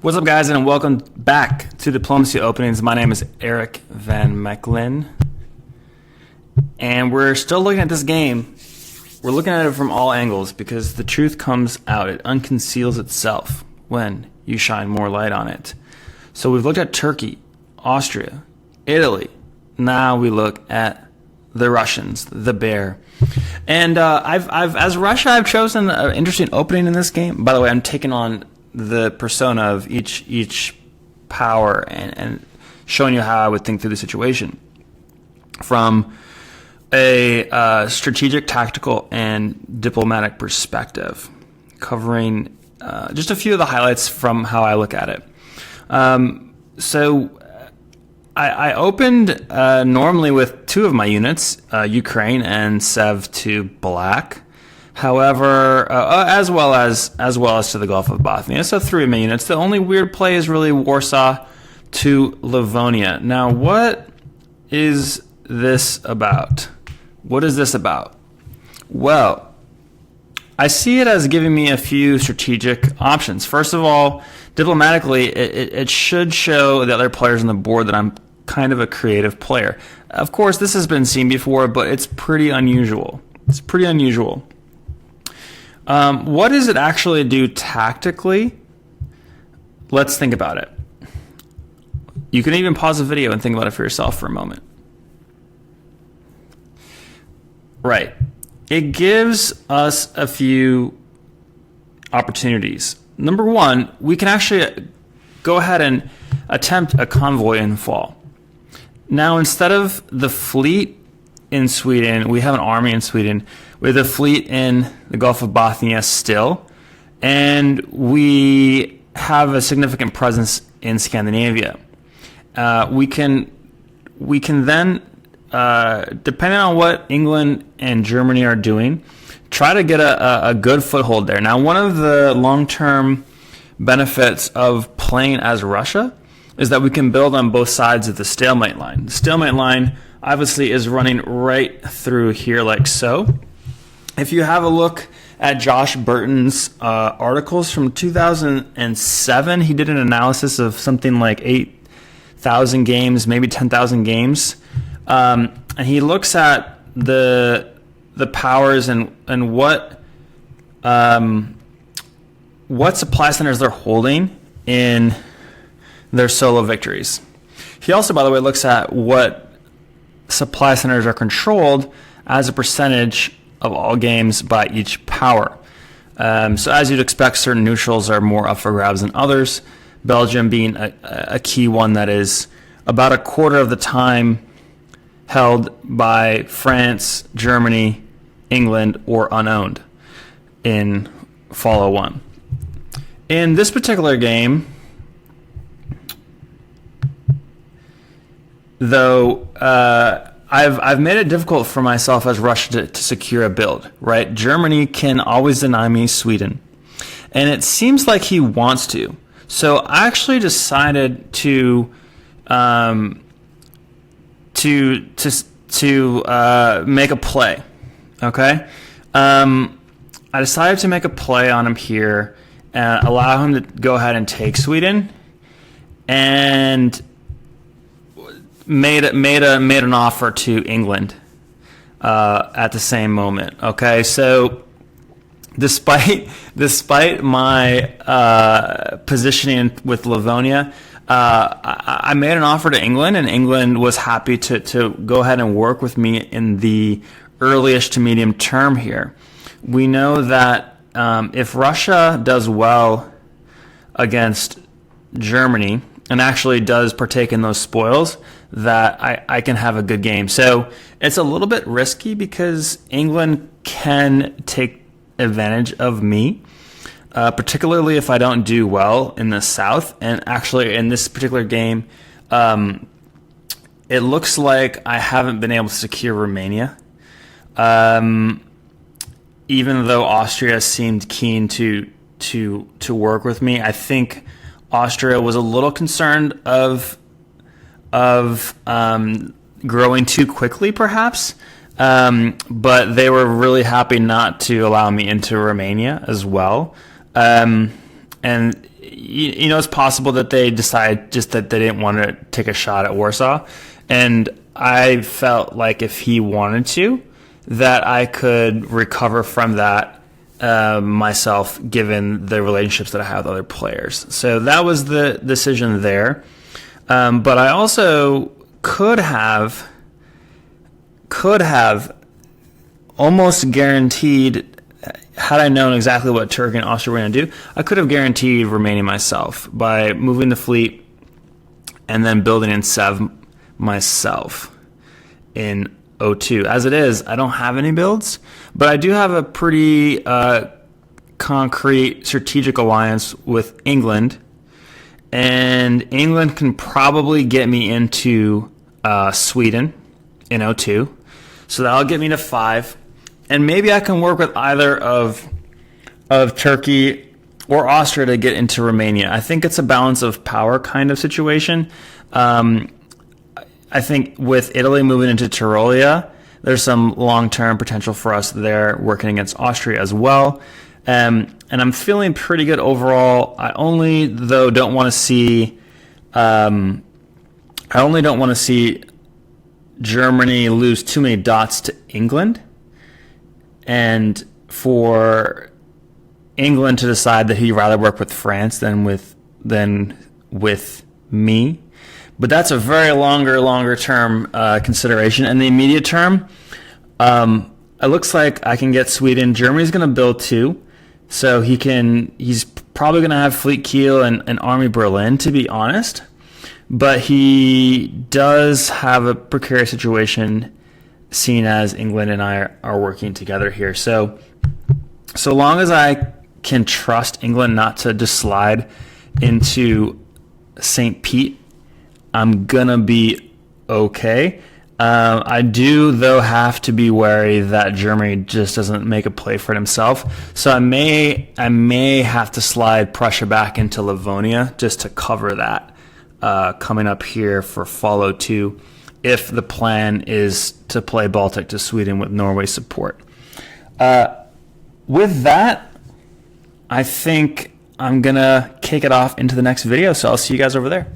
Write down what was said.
What's up, guys, and welcome back to Diplomacy Openings. My name is Eric Van Mechelen, and we're still looking at this game. We're looking at it from all angles because the truth comes out. It unconceals itself when you shine more light on it. So we've looked at Turkey, Austria, Italy. Now we look at the Russians, the bear. And as Russia, I've chosen an interesting opening in this game. By the way, I'm taking on the persona of each power and showing you how I would think through the situation from a strategic, tactical, and diplomatic perspective, covering just a few of the highlights from how I look at it. So I opened normally with two of my units, Ukraine and Sev to black. However, as well as to the Gulf of Bothnia, so three of my units. The only weird play is really Warsaw to Livonia. Now, what is this about? What is this about? Well, I see it as giving me a few strategic options. First of all, diplomatically, it should show the other players on the board that I'm kind of a creative player. Of course, this has been seen before, but it's pretty unusual. It's pretty unusual. What does it actually do tactically? Let's think about it. You can even pause the video and think about it for yourself for a moment. Right. It gives us a few opportunities. Number one, we can actually go ahead and attempt a convoy and fall. Now, instead of the fleet in Sweden, we have an army in Sweden with a fleet in the Gulf of Bothnia still, and we have a significant presence in Scandinavia. We can then, depending on what England and Germany are doing, try to get a good foothold there. Now, one of the long-term benefits of playing as Russia is that we can build on both sides of the stalemate line. The stalemate line obviously is running right through here like so. If you have a look at Josh Burton's articles from 2007, he did an analysis of something like 8,000 games, maybe 10,000 games. And he looks at the powers and what supply centers they're holding in their solo victories. He also, by the way, looks at what supply centers are controlled as a percentage of all games by each power. So as you'd expect, certain neutrals are more up for grabs than others, Belgium being a key one that is about a quarter of the time held by France, Germany, England, or unowned in Fall 01. In this particular game, though, I've made it difficult for myself as Russia to secure a build, right? Germany can always deny me Sweden, and it seems like he wants to. So I actually decided to make a play. Okay, I decided to make a play on him here and allow him to go ahead and take Sweden, and made an offer to England at the same moment. Okay, so despite my positioning with Livonia, I made an offer to England, and England was happy to go ahead and work with me in the earliest to medium term here. We know that if Russia does well against Germany and actually does partake in those spoils, that I can have a good game. So it's a little bit risky because England can take advantage of me, particularly if I don't do well in the south. And actually in this particular game, it looks like I haven't been able to secure Romania, even though Austria seemed keen to work with me. I think Austria was a little concerned of growing too quickly, perhaps, but they were really happy not to allow me into Romania as well. And it's possible that they decide just that they didn't want to take a shot at Warsaw. And I felt like if he wanted to, that I could recover from that myself, given the relationships that I have with other players. So that was the decision there. But I also could have almost guaranteed, had I known exactly what Turkey and Austria were going to do, I could have guaranteed remaining myself by moving the fleet and then building in Sev myself in O2. As it is, I don't have any builds, but I do have a pretty concrete strategic alliance with England, and England can probably get me into Sweden in O2, so that'll get me to 5, and maybe I can work with either of Turkey or Austria to get into Romania. I think it's a balance of power kind of situation. I think with Italy moving into Tyrolia, there's some long-term potential for us there working against Austria as well. And I'm feeling pretty good overall. I only don't want to see Germany lose too many dots to England, and for England to decide that he'd rather work with France than with me. But that's a very longer term consideration. In the immediate term, it looks like I can get Sweden. Germany's going to build 2, so he's probably going to have Fleet Kiel and Army Berlin, to be honest. But he does have a precarious situation, seeing as England and I are working together here. So long as I can trust England not to just slide into St. Pete, I'm gonna be okay. I do, though, have to be wary that Germany just doesn't make a play for it himself. So I may have to slide Prussia back into Livonia just to cover that coming up here for follow 2, if the plan is to play Baltic to Sweden with Norway support. With that, I think I'm gonna kick it off into the next video. So I'll see you guys over there.